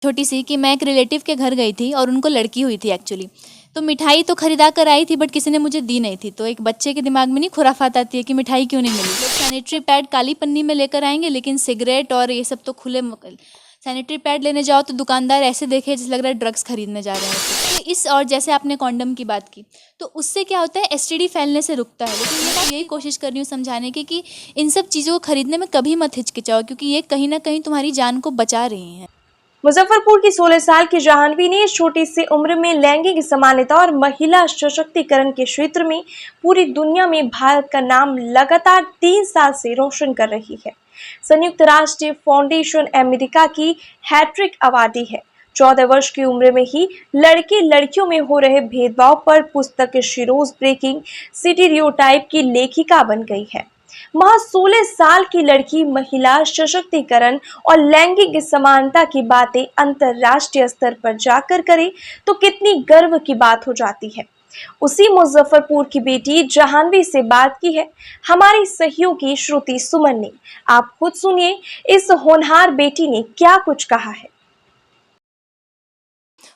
छोटी सी कि मैं एक रिलेटिव के घर गई थी और उनको लड़की हुई थी एक्चुअली। तो मिठाई तो खरीदा कर आई थी बट किसी ने मुझे दी नहीं थी। तो एक बच्चे के दिमाग में नहीं खुराफात आती है कि मिठाई क्यों नहीं मिली। लोग सैनिटरी पैड काली पन्नी में लेकर आएंगे लेकिन सिगरेट और ये सब तो खुले सैनिटरी पैड लेने जाओ तो दुकानदार ऐसे देखे जैसे लग रहा है ड्रग्स खरीदने जा रहे हैं। तो इस और जैसे आपने कॉन्डम की बात की तो उससे क्या होता है, एसटीडी फैलने से रुकता है। लेकिन ये बात यही कोशिश कर रही हूँ समझाने की कि इन सब चीज़ों को खरीदने में कभी मत हिचकिचाओ क्योंकि ये कहीं ना कहीं तुम्हारी जान को बचा रही हैं। मुजफ्फरपुर की 16 साल की जाह्नवी ने इस छोटी सी उम्र में लैंगिक समानता और महिला सशक्तिकरण के क्षेत्र में पूरी दुनिया में भारत का नाम लगातार 3 साल से रोशन कर रही है। संयुक्त राष्ट्र फाउंडेशन अमेरिका की हैट्रिक अवार्डी है। 14 वर्ष की उम्र में ही लड़के लड़कियों में हो रहे भेदभाव पर पुस्तक शिरोज ब्रेकिंग स्टीरियोटाइप की लेखिका बन गई है। वह 16 साल की लड़की महिला सशक्तिकरण और लैंगिक समानता की बातें अंतरराष्ट्रीय स्तर पर जाकर करे तो कितनी गर्व की बात हो जाती है। उसी मुजफ्फरपुर की बेटी जाह्नवी से बात की है हमारी सहयोगी श्रुति सुमन ने। आप खुद सुनिए इस होनहार बेटी ने क्या कुछ कहा है।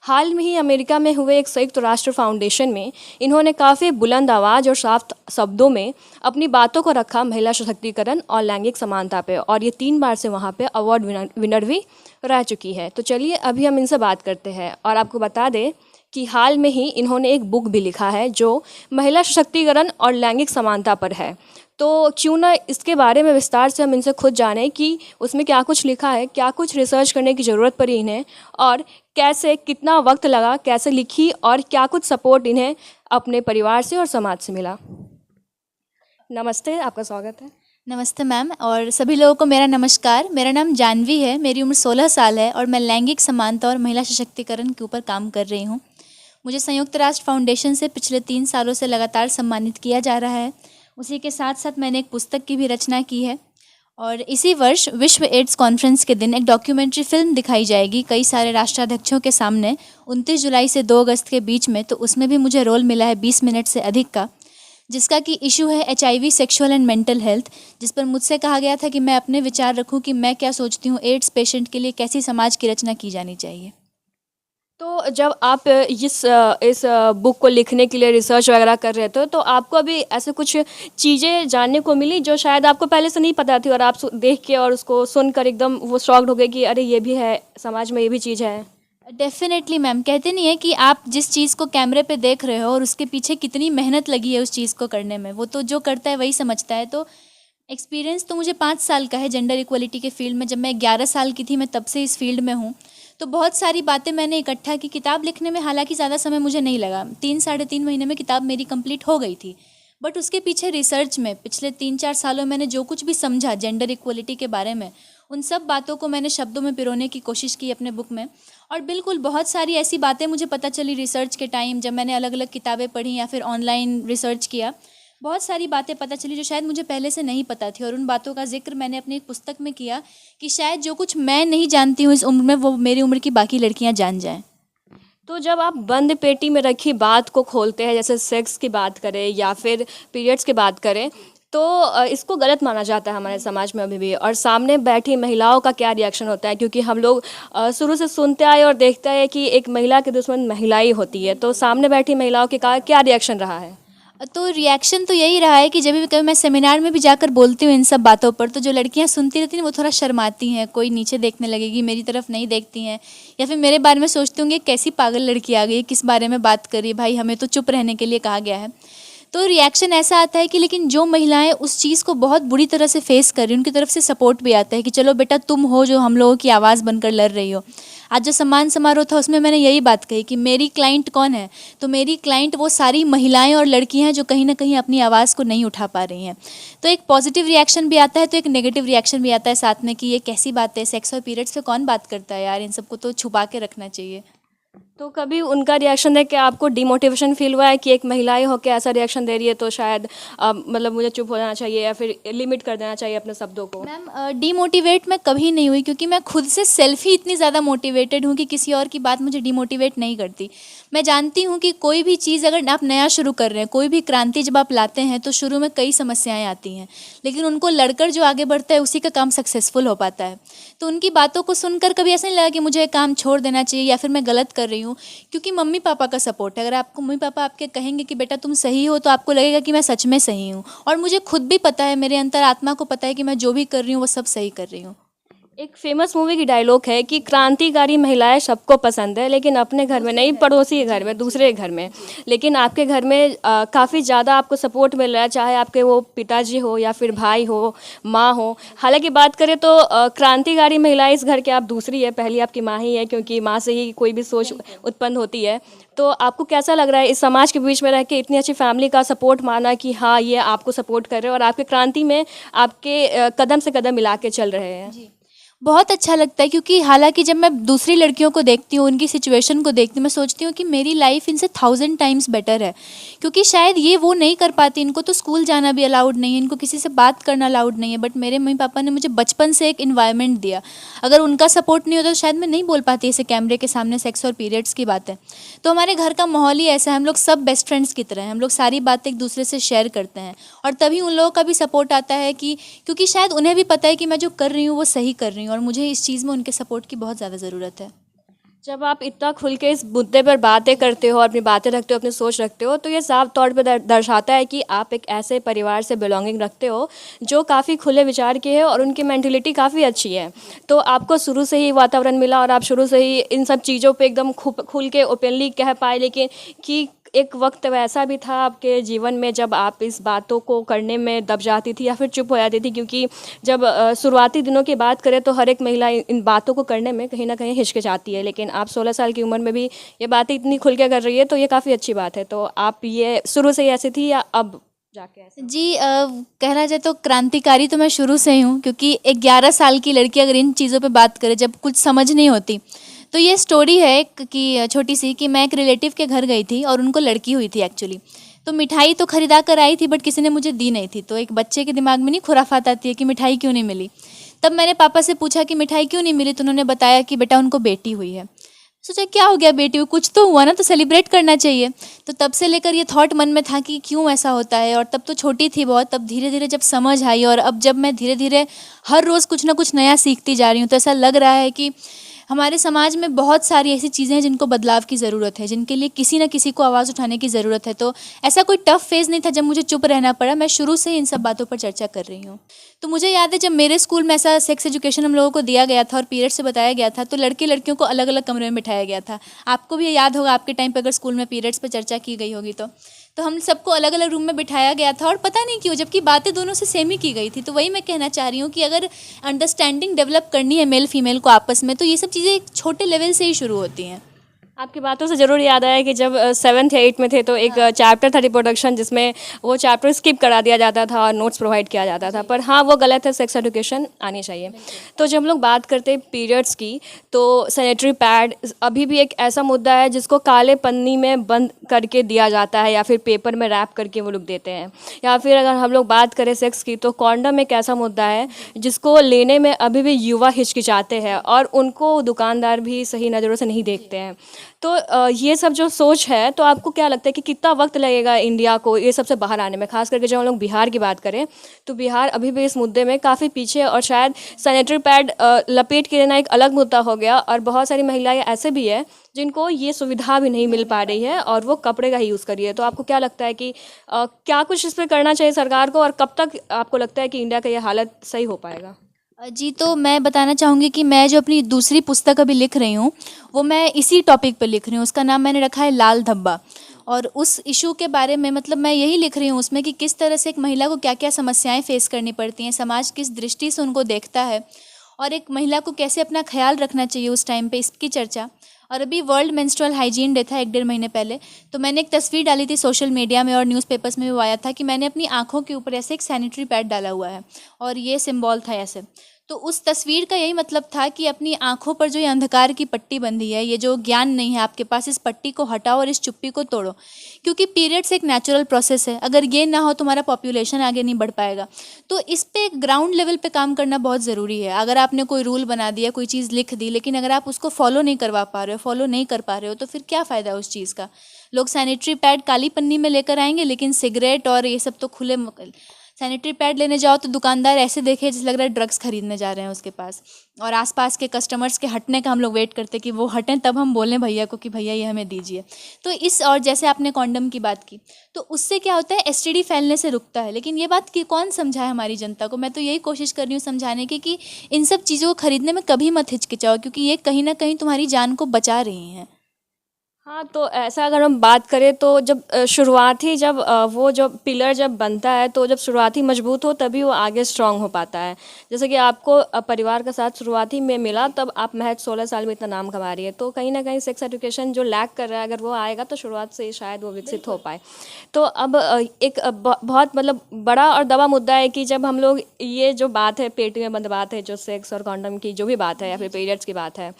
हाल में ही अमेरिका में हुए एक संयुक्त राष्ट्र फाउंडेशन में इन्होंने काफ़ी बुलंद आवाज़ और साफ शब्दों में अपनी बातों को रखा महिला सशक्तिकरण और लैंगिक समानता पे, और ये 3 बार से वहाँ पे अवार्ड विनर भी रह चुकी है। तो चलिए अभी हम इनसे बात करते हैं और आपको बता दें कि हाल में ही इन्होंने एक बुक भी लिखा है जो महिला सशक्तिकरण और लैंगिक समानता पर है। तो क्यों ना इसके बारे में विस्तार से हम इनसे खुद जानें कि उसमें क्या कुछ लिखा है, क्या कुछ रिसर्च करने की ज़रूरत पड़ी इन्हें, और कैसे कितना वक्त लगा, कैसे लिखी, और क्या कुछ सपोर्ट इन्हें अपने परिवार से और समाज से मिला। नमस्ते, आपका स्वागत है। नमस्ते मैम, और सभी लोगों को मेरा नमस्कार। मेरा नाम जाह्नवी है, मेरी उम्र 16 साल है और मैं लैंगिक समानता और महिला सशक्तिकरण के ऊपर काम कर रही हूँ। मुझे संयुक्त राष्ट्र फाउंडेशन से पिछले 3 सालों से लगातार सम्मानित किया जा रहा है। उसी के साथ साथ मैंने एक पुस्तक की भी रचना की है और इसी वर्ष विश्व एड्स कॉन्फ्रेंस के दिन एक डॉक्यूमेंट्री फिल्म दिखाई जाएगी कई सारे राष्ट्राध्यक्षों के सामने 29 जुलाई से 2 अगस्त के बीच में। तो उसमें भी मुझे रोल मिला है 20 मिनट से अधिक का, जिसका कि इशू है HIV sexual and mental health, जिस पर मुझसे कहा गया था कि मैं अपने विचार रखूं कि मैं क्या सोचती हूँ एड्स पेशेंट के लिए कैसी समाज की रचना की जानी चाहिए। तो जब आप इस बुक को लिखने के लिए रिसर्च वगैरह कर रहे थे तो आपको अभी ऐसे कुछ चीज़ें जानने को मिली जो शायद आपको पहले से नहीं पता थी और आप देख के और उसको सुनकर एकदम वो शॉक्ड हो गए कि अरे ये भी है, समाज में ये भी चीज़ है। डेफिनेटली मैम, कहते नहीं है कि आप जिस चीज़ को कैमरे पे देख रहे हो और उसके पीछे कितनी मेहनत लगी है उस चीज़ को करने में, वो तो जो करता है वही समझता है। तो एक्सपीरियंस तो मुझे 5 साल का है जेंडर इक्वलिटी के फील्ड में। जब मैं 11 साल की थी मैं तब से इस फील्ड में हूँ। तो बहुत सारी बातें मैंने इकट्ठा की। किताब लिखने में हालांकि ज़्यादा समय मुझे नहीं लगा, 3-3.5 महीने में किताब मेरी कंप्लीट हो गई थी। बट उसके पीछे रिसर्च में पिछले 3-4 सालों मैंने जो कुछ भी समझा जेंडर इक्वलिटी के बारे में, उन सब बातों को मैंने शब्दों में पिरोने की कोशिश की अपने बुक में। और बिल्कुल बहुत सारी ऐसी बातें मुझे पता चली रिसर्च के टाइम, जब मैंने अलग अलग किताबें पढ़ी या फिर ऑनलाइन रिसर्च किया। बहुत सारी बातें पता चली जो शायद मुझे पहले से नहीं पता थी, और उन बातों का जिक्र मैंने अपनी एक पुस्तक में किया कि शायद जो कुछ मैं नहीं जानती हूँ इस उम्र में वो मेरी उम्र की बाकी लड़कियाँ जान जाएं। तो जब आप बंद पेटी में रखी बात को खोलते हैं, जैसे सेक्स की बात करें या फिर पीरियड्स की बात करें, तो इसको गलत माना जाता है हमारे समाज में अभी भी। और सामने बैठी महिलाओं का क्या रिएक्शन होता है, क्योंकि हम लोग शुरू से सुनते आए और देखते हैं कि एक महिला की दुश्मन महिला ही होती है। तो सामने बैठी महिलाओं के क्या रिएक्शन रहा है? तो रिएक्शन तो यही रहा है कि जब भी कभी मैं सेमिनार में भी जाकर बोलती हूँ इन सब बातों पर, तो जो लड़कियाँ सुनती रहती हैं वो थोड़ा शर्माती हैं, कोई नीचे देखने लगेगी, मेरी तरफ नहीं देखती हैं, या फिर मेरे बारे में सोचती होंगी कैसी पागल लड़की आ गई है, किस बारे में बात कर रही है, भाई हमें तो चुप रहने के लिए कहा गया है। तो रिएक्शन ऐसा आता है कि लेकिन जो महिलाएं उस चीज़ को बहुत बुरी तरह से फेस कर रही हैं उनकी तरफ से सपोर्ट भी आता है कि चलो बेटा तुम हो जो हम लोगों की आवाज़ बनकर लड़ रही हो। आज जो सम्मान समारोह था उसमें मैंने यही बात कही कि मेरी क्लाइंट कौन है, तो मेरी क्लाइंट वो सारी महिलाएं और लड़कियां हैं जो कहीं ना कहीं अपनी आवाज़ को नहीं उठा पा रही हैं। तो एक पॉजिटिव रिएक्शन भी आता है तो एक नेगेटिव रिएक्शन भी आता है साथ में कि ये कैसी बात है, सेक्स और पीरियड्स पे कौन बात करता है यार, इन सबको तो छुपा के रखना चाहिए। तो कभी उनका रिएक्शन देख के आपको डिमोटिवेशन फील हुआ है कि एक महिलाएं होकर ऐसा रिएक्शन दे रही है तो शायद मतलब मुझे चुप हो जाना चाहिए या फिर लिमिट कर देना चाहिए अपने शब्दों को? मैम डीमोटिवेट मैं कभी नहीं हुई, क्योंकि मैं खुद से सेल्फ ही इतनी ज़्यादा मोटिवेटेड हूँ कि किसी और की बात मुझे डीमोटिवेट नहीं करती। मैं जानती हूँ कि कोई भी चीज़ अगर आप नया शुरू कर रहे हैं, कोई भी क्रांति जब आप लाते हैं तो शुरू में कई समस्याएं आती हैं, लेकिन उनको लड़कर जो आगे बढ़ता है उसी का काम सक्सेसफुल हो पाता है। तो उनकी बातों को सुनकर कभी ऐसा नहीं लगा कि मुझे ये काम छोड़ देना चाहिए या फिर मैं गलत कर रही हूँ, क्योंकि मम्मी पापा का सपोर्ट है। अगर आपको मम्मी पापा आपके कहेंगे कि बेटा तुम सही हो, तो आपको लगेगा कि मैं सच में सही हूँ। और मुझे खुद भी पता है, मेरे अंतर आत्मा को पता है कि मैं जो भी कर रही हूँ वो सब सही कर रही हूँ। एक फेमस मूवी की डायलॉग है कि क्रांतिकारी महिलाएं सबको पसंद है, लेकिन अपने घर में नहीं, पड़ोसी के घर में, दूसरे के घर में। लेकिन आपके घर में काफ़ी ज़्यादा आपको सपोर्ट मिल रहा है, चाहे आपके वो पिताजी हो या फिर भाई हो, माँ हो। हालांकि बात करें तो क्रांतिकारी महिलाएं इस घर के आप दूसरी है, पहली आपकी माँ ही है, क्योंकि माँ से ही कोई भी सोच उत्पन्न होती है। तो आपको कैसा लग रहा है इस समाज के बीच में रह के इतनी अच्छी फैमिली का सपोर्ट माना कि हाँ ये आपको सपोर्ट कर रहे हैं और आपके क्रांति में आपके कदम से कदम मिला के चल रहे हैं? बहुत अच्छा लगता है, क्योंकि हालांकि जब मैं दूसरी लड़कियों को देखती हूँ, उनकी सिचुएशन को देखती हूँ, मैं सोचती हूँ कि मेरी लाइफ इनसे 1000 टाइम्स बेटर है, क्योंकि शायद ये वो नहीं कर पाती। इनको तो स्कूल जाना भी अलाउड नहीं है, इनको किसी से बात करना अलाउड नहीं है, बट मेरे मम्मी पापा ने मुझे बचपन से एक इन्वायरमेंट दिया। अगर उनका सपोर्ट नहीं होता तो शायद मैं नहीं बोल पाती ऐसे कैमरे के सामने सेक्स और पीरियड्स की बातें। तो हमारे घर का माहौल ही ऐसा है, हम लोग सब बेस्ट फ्रेंड्स की तरह हैं, हम लोग सारी बातें एक दूसरे से शेयर करते हैं। और तभी उन लोगों का भी सपोर्ट आता है कि क्योंकि शायद उन्हें भी पता है कि मैं जो कर रही हूँ वो सही कर रही हूँ, और मुझे इस चीज़ में उनके सपोर्ट की बहुत ज़्यादा ज़रूरत है। जब आप इतना खुल के इस मुद्दे पर बातें करते हो, अपनी बातें रखते हो, अपनी सोच रखते हो, तो ये साफ तौर पे दर्शाता है कि आप एक ऐसे परिवार से बिलोंगिंग रखते हो जो काफ़ी खुले विचार के है और उनकी मेंटलिटी काफ़ी अच्छी है। तो आपको शुरू से ही वातावरण मिला और आप शुरू से ही इन सब चीज़ों पे एकदम खुल के ओपनली कह पाए। लेकिन कि एक वक्त वैसा भी था आपके जीवन में जब आप इस बातों को करने में दब जाती थी या फिर चुप हो जाती थी, क्योंकि जब शुरुआती दिनों की बात करें तो हर एक महिला इन बातों को करने में कहीं ना कहीं हिचकिचाती है, लेकिन आप 16 साल की उम्र में भी ये बातें इतनी खुल के कर रही है, तो ये काफ़ी अच्छी बात है। तो आप ये शुरू से ही ऐसी थी या अब जाके ऐसे? जी कहना जाए तो क्रांतिकारी तो मैं शुरू से ही हूँ, क्योंकि एक 11 साल की लड़की अगर इन चीज़ों पे बात करे जब कुछ समझ नहीं होती, तो ये स्टोरी है एक कि छोटी सी कि मैं एक रिलेटिव के घर गई थी और उनको लड़की हुई थी एक्चुअली। तो मिठाई तो खरीदा कर आई थी, बट किसी ने मुझे दी नहीं थी। तो एक बच्चे के दिमाग में नहीं खुराफात आती है कि मिठाई क्यों नहीं मिली। तब मैंने पापा से पूछा कि मिठाई क्यों नहीं मिली, तो उन्होंने बताया कि बेटा उनको बेटी हुई है। सोचा क्या हो गया, बेटी हुई, कुछ तो हुआ ना, तो सेलिब्रेट करना चाहिए। तो तब से लेकर ये थॉट मन में था कि क्यों ऐसा होता है। और तब तो छोटी थी बहुत, तब धीरे धीरे जब समझ आई और अब जब मैं धीरे धीरे हर रोज़ कुछ ना कुछ नया सीखती जा रही हूँ, तो ऐसा लग रहा है कि हमारे समाज में बहुत सारी ऐसी चीज़ें हैं जिनको बदलाव की ज़रूरत है, जिनके लिए किसी न किसी को आवाज़ उठाने की ज़रूरत है। तो ऐसा कोई टफ फेज़ नहीं था जब मुझे चुप रहना पड़ा, मैं शुरू से ही इन सब बातों पर चर्चा कर रही हूँ। तो मुझे याद है जब मेरे स्कूल में ऐसा सेक्स एजुकेशन हम लोगों को दिया गया था और पीरियड से बताया गया था, तो लड़के लड़कियों को अलग अलग कमरे में बिठाया गया था। आपको भी याद होगा, आपके टाइम पर अगर स्कूल में पीरियड्स पर चर्चा की गई होगी तो हम सबको अलग अलग रूम में बिठाया गया था, और पता नहीं क्यों, जबकि बातें दोनों से सेम ही की गई थी। तो वही मैं कहना चाह रही हूँ कि अगर अंडरस्टैंडिंग डेवलप करनी है मेल फीमेल को आपस में, तो ये सब चीज़ें एक छोटे लेवल से ही शुरू होती हैं। आपकी बातों से ज़रूर याद आया कि जब 7th या 8th में थे तो एक चैप्टर था रिप्रोडक्शन, जिसमें वो चैप्टर स्किप करा दिया जाता था और नोट्स प्रोवाइड किया जाता था। पर हाँ, वो गलत है, सेक्स एजुकेशन आनी चाहिए। तो जब हम लोग बात करते हैं पीरियड्स की, तो सैनिटरी पैड अभी भी एक ऐसा मुद्दा है जिसको काले पन्नी में बंद करके दिया जाता है या फिर पेपर में रैप करके वो लोग देते हैं। या फिर अगर हम लोग बात करें सेक्स की, तो कॉन्डम एक ऐसा मुद्दा है जिसको लेने में अभी भी युवा हिचकिचाते हैं और उनको दुकानदार भी सही नज़रों से नहीं देखते हैं। तो ये सब जो सोच है, तो आपको क्या लगता है कि कितना वक्त लगेगा इंडिया को ये सबसे बाहर आने में? खास करके जब हम लोग बिहार की बात करें तो बिहार अभी भी इस मुद्दे में काफ़ी पीछे है, और शायद सैनिटरी पैड लपेट के देना एक अलग मुद्दा हो गया, और बहुत सारी महिलाएं ऐसे भी है जिनको ये सुविधा भी नहीं मिल पा रही है और वो कपड़े का ही यूज़ कर रही है। तो आपको क्या लगता है कि क्या कुछ इस पर करना चाहिए सरकार को, और कब तक आपको लगता है कि इंडिया का ये हालत सही हो पाएगा? जी, तो मैं बताना चाहूँगी कि मैं जो अपनी दूसरी पुस्तक अभी लिख रही हूँ, वो मैं इसी टॉपिक पर लिख रही हूँ। उसका नाम मैंने रखा है लाल धब्बा। और उस इशू के बारे में मतलब मैं यही लिख रही हूँ उसमें कि किस तरह से एक महिला को क्या क्या समस्याएं फेस करनी पड़ती हैं, समाज किस दृष्टि से उनको देखता है, और एक महिला को कैसे अपना ख्याल रखना चाहिए उस टाइम पे, इसकी चर्चा। और अभी वर्ल्ड मेंस्ट्रुअल हाइजीन डे था 1-1.5 महीने पहले, तो मैंने एक तस्वीर डाली थी सोशल मीडिया में और न्यूज़पेपर्स में भी आया था कि मैंने अपनी आँखों के ऊपर ऐसे एक सैनिटरी पैड डाला हुआ है और ये सिंबल था ऐसे। तो उस तस्वीर का यही मतलब था कि अपनी आंखों पर जो ये अंधकार की पट्टी बंधी है, ये जो ज्ञान नहीं है आपके पास, इस पट्टी को हटाओ और इस चुप्पी को तोड़ो। क्योंकि पीरियड्स एक नेचुरल प्रोसेस है, अगर ये ना हो तो हमारा पॉपुलेशन आगे नहीं बढ़ पाएगा। तो इस पे ग्राउंड लेवल पे काम करना बहुत ज़रूरी है। अगर आपने कोई रूल बना दिया, कोई चीज़ लिख दी, लेकिन अगर आप उसको फॉलो नहीं करवा पा रहे हो, फॉलो नहीं कर पा रहे हो, तो फिर क्या फ़ायदा उस चीज़ का। लोग सैनिटरी पैड काली पन्नी में लेकर आएंगे, लेकिन सिगरेट और ये सब तो खुले। सैनिटरी पैड लेने जाओ तो दुकानदार ऐसे देखे जैसे लग रहा है ड्रग्स खरीदने जा रहे हैं उसके पास। और आसपास के कस्टमर्स के हटने का हम लोग वेट करते कि वो हटें तब हम बोलें भैया को कि भैया ये हमें दीजिए। तो इस, और जैसे आपने कॉन्डम की बात की, तो उससे क्या होता है, एसटीडी फैलने से रुकता है। लेकिन ये बात कि कौन समझाए हमारी जनता को। मैं तो यही कोशिश कर रही हूँ समझाने की कि इन सब चीज़ों को खरीदने में कभी मत हिचकिचाओ, क्योंकि ये कहीं ना कहीं तुम्हारी जान को बचा रही हैं। हाँ, तो ऐसा अगर हम बात करें तो जब शुरुआती जब वो जो पिलर जब बनता है तो जब शुरुआती मजबूत हो तभी वो आगे स्ट्रांग हो पाता है। जैसे कि आपको परिवार का साथ शुरुआती में मिला, तब आप महज 16 साल में इतना नाम कमा रही है। तो कहीं ना कहीं सेक्स एजुकेशन जो लैक कर रहा है, अगर वो आएगा तो शुरुआत से ही शायद वो विकसित हो पाए। तो अब एक बहुत मतलब बड़ा और दबा मुद्दा है कि जब हम लोग ये जो बात है, पेटी में बंद बात है, जो सेक्स और कॉन्डम की जो भी बात है या फिर पीरियड्स की बात है,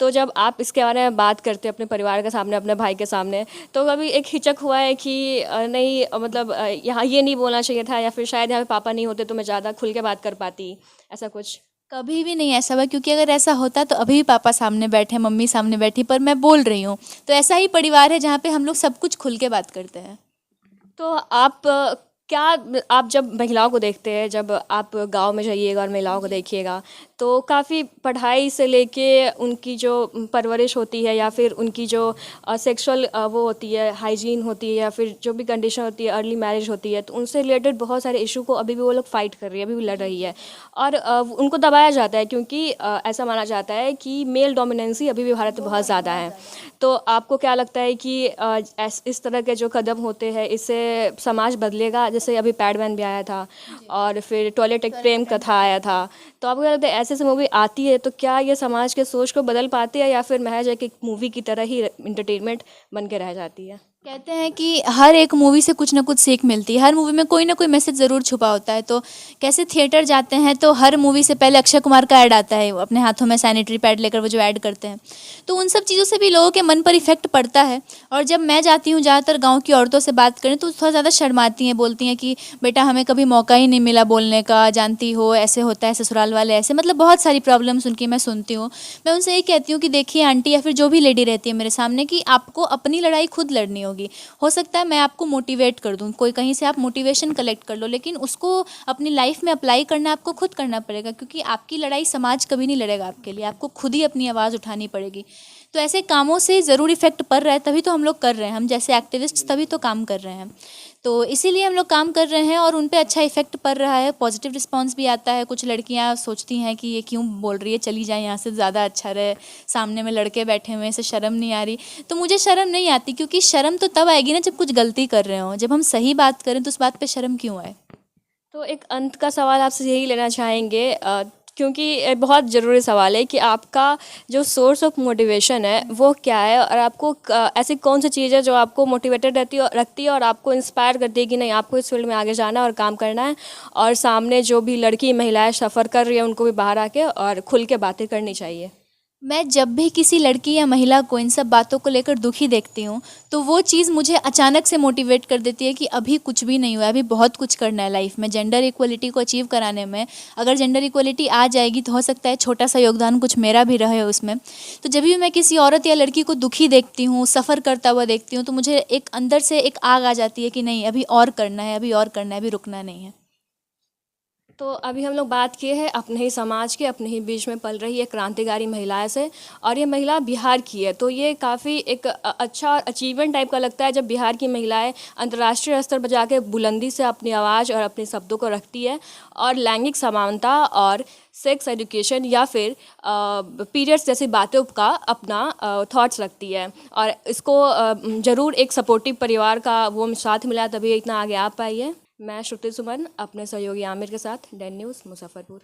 तो जब आप इसके बारे में बात करते हैं अपने परिवार के सामने, अपने भाई के सामने, तो कभी एक हिचक हुआ है कि नहीं मतलब यहाँ ये नहीं बोलना चाहिए था, या फिर शायद यहाँ पे पापा नहीं होते तो मैं ज़्यादा खुल के बात कर पाती, ऐसा कुछ? कभी भी नहीं ऐसा हुआ, क्योंकि अगर ऐसा होता तो अभी भी पापा सामने बैठे, मम्मी सामने बैठी, पर मैं बोल रही हूँ। तो ऐसा ही परिवार है जहाँ पे हम लोग सब कुछ खुल के बात करते हैं। तो आप क्या आप जब महिलाओं को देखते हैं, जब आप गांव में जाइएगा और महिलाओं को देखिएगा, तो काफ़ी पढ़ाई से लेके उनकी जो परवरिश होती है या फिर उनकी जो सेक्सुअल वो होती है, हाइजीन होती है, या फिर जो भी कंडीशन होती है, अर्ली मैरिज होती है, तो उनसे रिलेटेड बहुत सारे इशू को अभी भी वो लोग फाइट कर रही है, अभी भी लड़ रही है। और उनको दबाया जाता है क्योंकि ऐसा माना जाता है कि मेल डोमिनेंसी अभी भी भारत में बहुत ज़्यादा है। तो आपको क्या लगता है कि इस तरह के जो कदम होते हैं इससे समाज बदलेगा? जैसे अभी पैडमैन भी आया था और फिर टॉयलेट एक प्रेम कथा आया था, तो आपको क्या लगता है ऐसे ऐसे मूवी आती है तो क्या ये समाज के सोच को बदल पाती है, या फिर महज एक मूवी की तरह ही इंटरटेनमेंट बन के रह जाती है? कहते हैं कि हर एक मूवी से कुछ ना कुछ सीख मिलती है, हर मूवी में कोई ना कोई मैसेज ज़रूर छुपा होता है। तो कैसे थिएटर जाते हैं तो हर मूवी से पहले अक्षय कुमार का ऐड आता है, वो अपने हाथों में सैनिटरी पैड लेकर वो जो ऐड करते हैं, तो उन सब चीज़ों से भी लोगों के मन पर इफेक्ट पड़ता है। और जब मैं जाती हूँ ज़्यादातर गाँव की औरतों से बात करें तो थोड़ा ज़्यादा शर्माती हैं, बोलती हैं कि बेटा हमें कभी मौका ही नहीं मिला बोलने का, जानती हो ऐसे होता है, ससुराल वाले ऐसे, मतलब बहुत सारी प्रॉब्लम्स उनकी मैं सुनती हूँ। मैं उनसे यही कहती हूँ कि देखिए आंटी या फिर जो भी लेडी रहती है मेरे सामने, कि आपको अपनी लड़ाई खुद लड़नी होगी। हो सकता है मैं आपको मोटिवेट कर दूं, कोई कहीं से आप मोटिवेशन कलेक्ट कर लो, लेकिन उसको अपनी लाइफ में अप्लाई करना आपको खुद करना पड़ेगा, क्योंकि आपकी लड़ाई समाज कभी नहीं लड़ेगा आपके लिए, आपको खुद ही अपनी आवाज़ उठानी पड़ेगी। तो ऐसे कामों से ज़रूर इफेक्ट पड़ रहा है, तभी तो हम लोग कर रहे हैं, हम जैसे एक्टिविस्ट तभी तो काम कर रहे हैं। तो इसीलिए हम लोग काम कर रहे हैं और उन पे अच्छा इफेक्ट पड़ रहा है, पॉजिटिव रिस्पांस भी आता है। कुछ लड़कियां सोचती हैं कि ये क्यों बोल रही है, चली जाए यहाँ से, ज़्यादा अच्छा रहे, सामने में लड़के बैठे हुए हैं, इसे शर्म नहीं आ रही। तो मुझे शर्म नहीं आती, क्योंकि शर्म तो तब आएगी ना जब कुछ गलती कर रहे हो। जब हम सही बात करें तो उस बात पे शर्म क्यों आए। तो एक अंत का सवाल आपसे यही लेना चाहेंगे, क्योंकि ये बहुत ज़रूरी सवाल है कि आपका जो सोर्स ऑफ मोटिवेशन है वो क्या है, और आपको ऐसी कौन सी चीज़ है जो आपको मोटिवेटेड रखती है और आपको इंस्पायर करती है कि नहीं आपको इस फील्ड में आगे जाना है और काम करना है, और सामने जो भी लड़की महिलाएं सफ़र कर रही है उनको भी बाहर आके और खुल के बातें करनी चाहिए? मैं जब भी किसी लड़की या महिला को इन सब बातों को लेकर दुखी देखती हूँ तो वो चीज़ मुझे अचानक से मोटिवेट कर देती है कि अभी कुछ भी नहीं हुआ, अभी बहुत कुछ करना है लाइफ में। जेंडर इक्वलिटी को अचीव कराने में, अगर जेंडर इक्वलिटी आ जाएगी तो हो सकता है छोटा सा योगदान कुछ मेरा भी रहे उसमें। तो जब भी मैं किसी औरत या लड़की को दुखी देखती हूँ, सफ़र करता हुआ देखती हूँ, तो मुझे एक अंदर से एक आग आ जाती है कि नहीं अभी और करना है, अभी और करना है, अभी रुकना नहीं है। तो अभी हम लोग बात किए हैं अपने ही समाज के, अपने ही बीच में पल रही एक क्रांतिकारी महिला से, और ये महिला बिहार की है। तो ये काफ़ी एक अच्छा अचीवमेंट टाइप का लगता है जब बिहार की महिलाएं अंतर्राष्ट्रीय स्तर पर जाके बुलंदी से अपनी आवाज़ और अपने शब्दों को रखती है, और लैंगिक समानता और सेक्स एजुकेशन या फिर पीरियड्स जैसी बातों का अपना थॉट्स रखती है। और इसको ज़रूर एक सपोर्टिव परिवार का वो साथ मिला तभी इतना आगे आ पाई है। मैं श्रुति सुमन अपने सहयोगी आमिर के साथ, डेन न्यूज़ मुजफ्फरपुर।